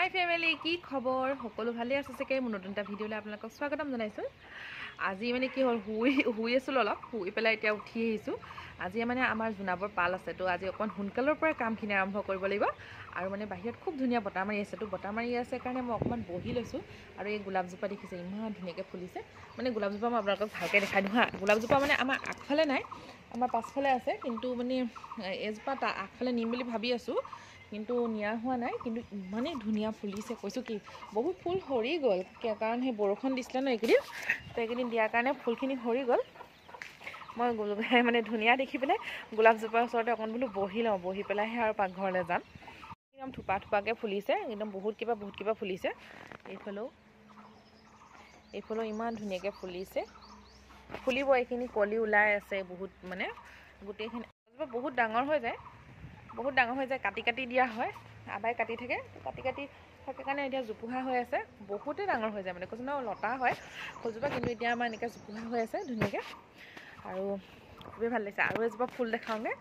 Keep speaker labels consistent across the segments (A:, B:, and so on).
A: হাই family, কি খবৰ? সকলো ভালে আছে চাগে? মোৰ নতুন এটা ভিডিঅ'লৈ আপোনালোকক স্বাগতম জনাইছোঁ। আজি মানে কি হ'ল, শুই আছিলোঁ, অলপ শুই পেলাই এতিয়া উঠি আহিছোঁ। আজি মানে আমাৰ জোনাবৰ পাল আছে, তো আজি অকণ সোনকালৰ পৰাই কামখিনি আৰম্ভ কৰিব লাগিব। আৰু মানে বাহিৰত খুব ধুনীয়া বতাহ মাৰি আছে, তো বতাহ মাৰি আছে কাৰণে মই অকণমান বহি লৈছোঁ। আৰু এই গোলাপজোপা দেখিছে ইমান ধুনীয়াকৈ ফুলিছে। মানে গোলাপজোপা মই আপোনালোকক ভালকৈ দেখাই দিওঁ হা। গোলাপজোপা মানে আমাৰ আগফালে নাই, আমাৰ পাছফালে আছে, কিন্তু মানে এজোপা আগফালে নিম বুলি ভাবি আছোঁ, কিন্তু নিয়া হোৱা নাই। কিন্তু ইমানেই ধুনীয়া ফুলিছে, কৈছোঁ কি বহুত ফুল সৰি গ'ল, কাৰণ সেই বৰষুণ দিছিলে ন এইকেইদিন, তো এইকেইদিন দিয়াৰ কাৰণে ফুলখিনি সৰি গ'ল। মই মানে ধুনীয়া দেখি পেলাই গোলাপজোপাৰ ওচৰতে অকণ বোলো বহি লওঁ, বহি পেলাইহে আৰু পাকঘৰলৈ যাম। একদম থোপা থোপাকৈ ফুলিছে, একদম বহুত কিবা ফুলিছে। এইফালেও ইমান ধুনীয়াকৈ ফুলিছে, ফুলিব। এইখিনি কলি ওলাই আছে বহুত, মানে গোটেইখিনি বহুত ডাঙৰ হৈ যায়, কাটি কাটি দিয়া হয়, আবাই কাটি থাকে কাৰণে এতিয়া জোপোহা হৈ আছে, বহুতেই ডাঙৰ হৈ যায়। মানে কৈছোঁ ন, লতা হয় ফুলজোপা, কিন্তু এতিয়া আমাৰ এনেকৈ জোপোহা হৈ আছে ধুনীয়াকৈ, আৰু খুবেই ভাল লাগিছে। আৰু এজোপা ফুল দেখাওঁগৈ।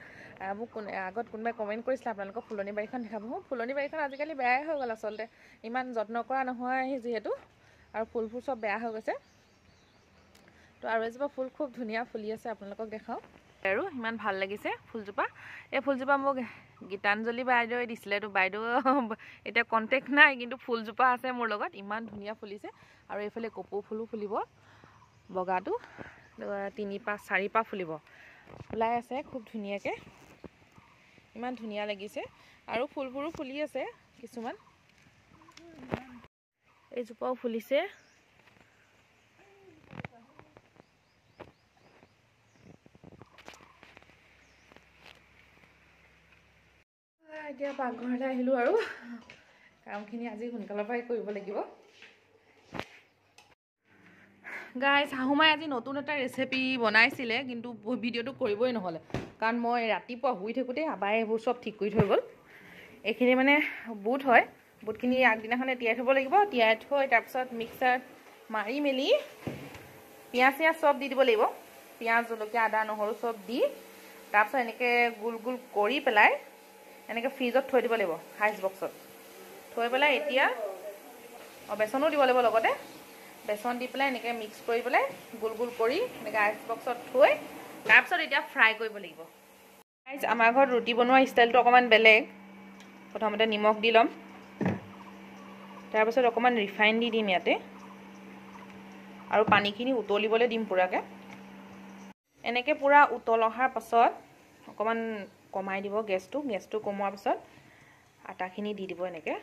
A: মোক আগত কোনোবাই কমেণ্ট কৰিছিলে আপোনালোকক ফুলনি বাৰীখন দেখাব। ফুলনি বাৰীখন আজিকালি বেয়াই হৈ গ'ল আচলতে, ইমান যত্ন কৰা নহয় যিহেতু, আৰু ফুলবোৰ চব বেয়া হৈ গৈছে। তো আৰু এজোপা ফুল খুব ধুনীয়া ফুলি আছে, আপোনালোকক দেখাওঁ। আৰু ইমান ভাল লাগিছে ফুলজোপা। এই ফুলজোপা মোক গীতাঞ্জলি বাইদেৱে দিছিলে, তো বাইদেউ এতিয়া কণ্টেক্ট নাই, কিন্তু ফুলজোপা আছে মোৰ লগত, ইমান ধুনীয়া ফুলিছে। আৰু এইফালে কপৌ ফুলো ফুলিব, বগাটো 3-4 ফুলিব, ওলাই আছে খুব ধুনীয়াকৈ, ইমান ধুনীয়া লাগিছে। আৰু ফুলবোৰো ফুলি আছে কিছুমান, এইজোপাও ফুলিছে। এতিয়া পাকঘৰলৈ আহিলোঁ, আৰু কামখিনি আজি সোনকালৰ পৰাই কৰিব লাগিব। গাইজ, শাহুমাই আজি নতুন এটা ৰেচিপি বনাইছিলে, কিন্তু ভিডিঅ'টো কৰিবই নহ'লে, কাৰণ মই ৰাতিপুৱা শুই থাকোঁতে আবাই এইবোৰ চব ঠিক কৰি থৈ গ'ল। এইখিনি মানে বুট হয়, বুটখিনি আগদিনাখনে তিয়াই থ'ব লাগিব, তিয়াই থৈ তাৰপিছত মিক্সাৰত মাৰি মেলি পিঁয়াজ চব দি দিব লাগিব, পিঁয়াজ, জলকীয়া, আদা, নহৰু চব দি, তাৰপিছত এনেকৈ গোল গোল কৰি পেলাই এনেকৈ ফ্ৰিজত থৈ দিব লাগিব, আইচ বক্সত থৈ পেলাই। এতিয়া বেচনো দিব লাগিব লগতে, বেচন দি পেলাই এনেকৈ মিক্স কৰি পেলাই গোল গোল কৰি এনেকৈ আইচ বক্সত থৈ, তাৰপিছত এতিয়া ফ্ৰাই কৰিব লাগিব। আমাৰ ঘৰত ৰুটি বনোৱা ষ্টাইলটো অকণমান বেলেগ। প্ৰথমতে নিমখ দি ল'ম, তাৰপিছত অকণমান ৰিফাইন দি দিম ইয়াতে, আৰু পানীখিনি উতলিবলৈ দিম পূৰাকৈ। এনেকৈ পূৰা উতল অহাৰ পাছত অকণমান কমাই দিব গেছটো কমোৱাৰ পাছত আটাখিনি দি দিব। এনেকৈ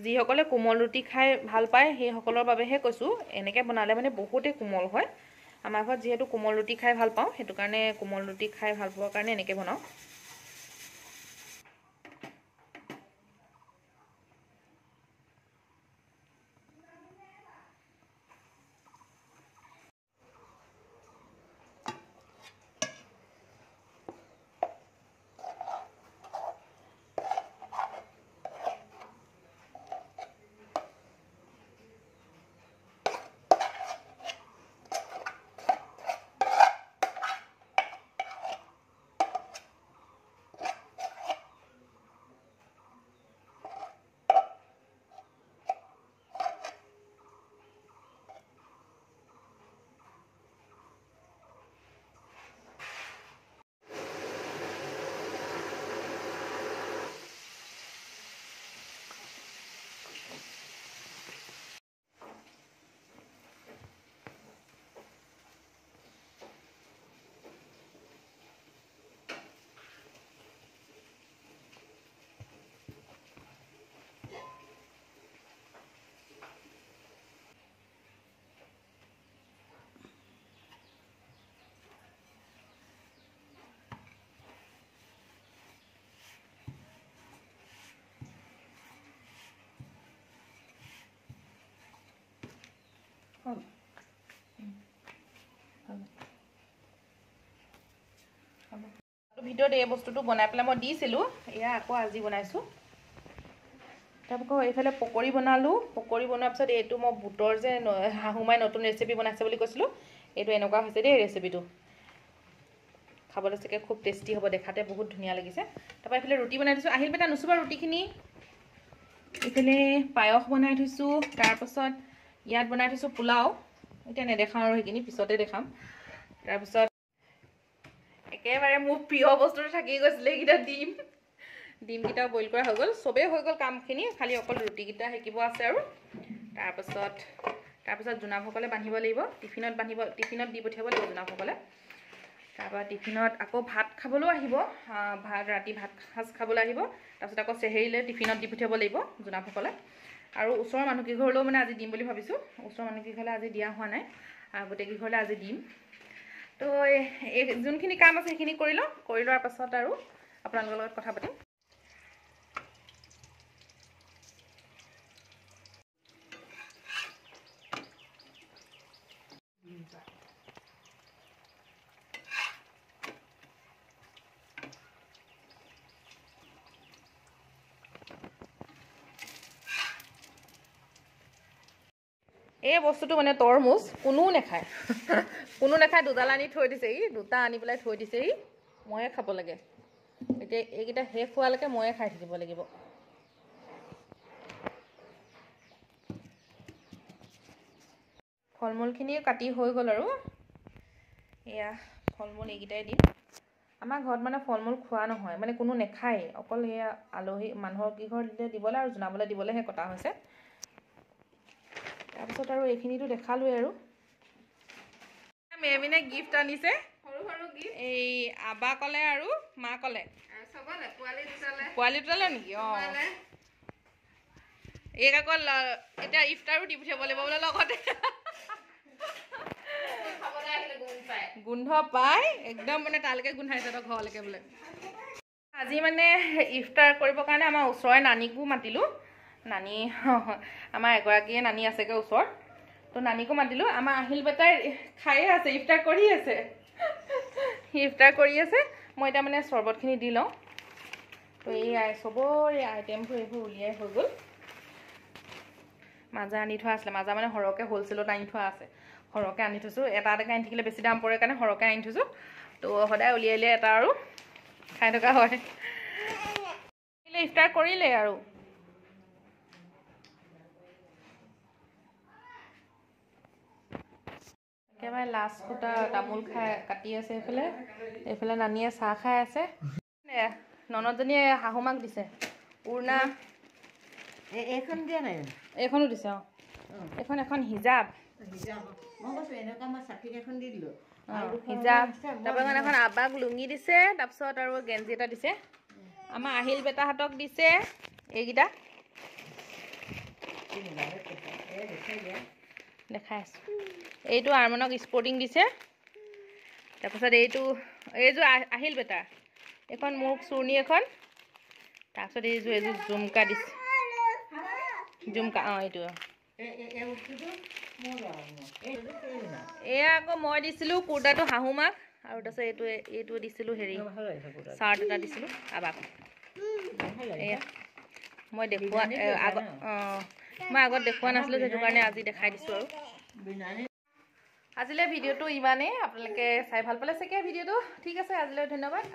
A: যিসকলে কোমল ৰুটি খাই ভাল পায় সেইসকলৰ বাবেহে কৈছোঁ, এনেকৈ বনালে মানে বহুতেই কোমল হয়। আমাৰ ঘৰত যিহেতু কোমল ৰুটি খাই ভাল পাওঁ, সেইটো কাৰণে কোমল ৰুটি খাই ভাল পোৱাৰ কাৰণে এনেকৈ বনাওঁ। ভিডিঅ'ত এই বস্তুটো বনাই পেলাই মই দিছিলোঁ, এয়া আকৌ আজি বনাইছোঁ। তাৰপৰা এইফালে পকৰি বনালোঁ, পকৰি বনোৱাৰ পিছত এইটো মই বুটৰ যে শাহুমাই নতুন ৰেচিপি বনাইছে বুলি কৈছিলোঁ, এইটো এনেকুৱা হৈছে দেই ৰেচিপিটো, খাবলৈ চাগে খুব টেষ্টি হ'ব, দেখাতে বহুত ধুনীয়া লাগিছে। তাৰপৰা এইফালে ৰুটি বনাই থৈছোঁ, আহিল বেটা নুচুবা ৰুটিখিনি। এইফালে পায়স বনাই থৈছোঁ, তাৰপাছত ইয়াত বনাই থৈছোঁ পোলাও, এতিয়া নেদেখাওঁ আৰু সেইখিনি পিছতে দেখাম। তাৰপিছত একেবাৰে মোৰ প্ৰিয় বস্তুটো থাকি গৈছিলে, এইকেইটা ডিমকেইটাও বইল কৰা হৈ গ'ল, চবেই হৈ গ'ল কামখিনি, খালি অকল ৰুটিকেইটা সেকিব আছে আৰু। তাৰপিছত জোনাভসকলে বান্ধিব লাগিব, টিফিনত দি পঠিয়াব লাগিব জোনাভসকলে। তাৰপৰা টিফিনত আকৌ ভাত খাবলৈও আহিব, ৰাতি ভাত সাজ খাবলৈ আহিব। তাৰপিছত আকৌ চেহেৰিলৈ টিফিনত দি পঠিয়াব লাগিব জোনাভসকলে। আৰু ওচৰৰ মানুহকেইঘৰলৈও মানে আজি দিম বুলি ভাবিছোঁ, ওচৰৰ মানুহকেইঘৰলৈ আজি দিয়া হোৱা নাই, গোটেইকেইঘৰলৈ আজি দিম। তো এই যোনখিনি কাম আছে সেইখিনি কৰি লওঁ, কৰি লোৱাৰ পাছত আৰু আপোনালোকৰ লগত কথা পাতিম। এই বস্তুটো মানে তৰমুজ কোনো নাখায়, দুডাল আনি থৈ দিছে, দুটা আনি পেলাই থৈ দিছে, ময়ে খাব লাগে। এতিয়া এইকেইটা শেষ হোৱালৈকে ময়ে খাই থাকিব লাগিব। ফল মূলখিনি কাটি হৈ গ'ল আৰু এয়া ফল মূল এইকেইটাই দিম। আমাৰ ঘৰত মানে ফল মূল খোৱা নহয়, মানে কোনো নাখায়, অকল এয়া আলহী মানুহৰ কিঘৰ দিবলৈ আৰু জনাবলৈ দিবলৈহে কটা হৈছে। তাৰপিছত আৰু এইখিনিতো দেখালোৱে আৰু। মেমিনে গিফ্ট আনিছে, সৰু গিফ্ট, এই আবা ক'লে আৰু মা ক'লে পোৱালি দুটালে নেকি? অঁ, এইক আকৌ এতিয়া ইফতাৰো দি পঠিয়াব লাগিব বোলে লগতে। গোন্ধ পাই একদম মানে তালৈকে গোন্ধাইছে তই ঘৰলৈকে বোলে। আজি মানে ইফতাৰ কৰিবৰ কাৰণে আমাৰ ওচৰৰে নানীকো মাতিলোঁ। নানী আমাৰ এগৰাকীয়ে নানী আছেগৈ ওচৰত, তো নানীকো মাতিলোঁ। আমাৰ আহিল বেটাই খায়ে আছে, ইফতাৰ কৰি আছে, মই এতিয়া মানে চৰ্বতখিনি দি লওঁ। তো এই চবৰে আইটেমবোৰ এইবোৰ উলিয়াই হৈ গ'ল। মাজা আনি থোৱা আছিলে, মাজা মানে সৰহকৈ হ'লচেলত আনি থোৱা আছে, সৰহকৈ আনি থৈছোঁ। এটা আনি থাকিলে বেছি দাম পৰে কাৰণে সৰহকৈ আনি থৈছোঁ। তো সদায় উলিয়াই এটা আৰু খাই থকা হয়। ইফতাৰ কৰিলে আৰু একেবাৰে লাষ্ট ফুটা তামোল কাটি আছে। এইফালে নানীয়ে চাহ খাই আছে। ননদজনীয়ে শাহুমাক দিছে উৰ্ণা, এইখন দিয়া নাই, এইখনো দিছে। অঁ, এখন হিজাব, হিজাব, তাৰপৰা এখন আবাক লুঙি দিছে, তাৰপিছত আৰু গেঞ্জি এটা দিছে। আমাৰ আহিল বেটাহঁতক দিছে এইকেইটা, দেখাই আছোঁ। এইটো আৰমানক স্পৰ্টিং দিছে, তাৰপিছত এইযোৰ আহিল বেটা, এইখন মোক চুৰ্ণি এখন, তাৰপিছত এইযোৰ জুমকা দিছে, জুমকা। অঁ, এইটো এয়া আকৌ মই দিছিলোঁ কুৰ্তাটো শাহুমাক, আৰু তাৰপিছত এইটো দিছিলোঁ হেৰি চাৰ্ট এটা দিছিলোঁ আবাক। এয়া মই দেখুওৱা মই আগত দেখুওৱা নাছিলোঁ, সেইটো কাৰণে আজি দেখাই দিছোঁ আৰু। আজিলৈ ভিডিঅ'টো ইমানেই, আপোনালোকে চাই ভাল পালে চাগে ভিডিঅ'টো। ঠিক আছে, আজিলৈ ধন্যবাদ।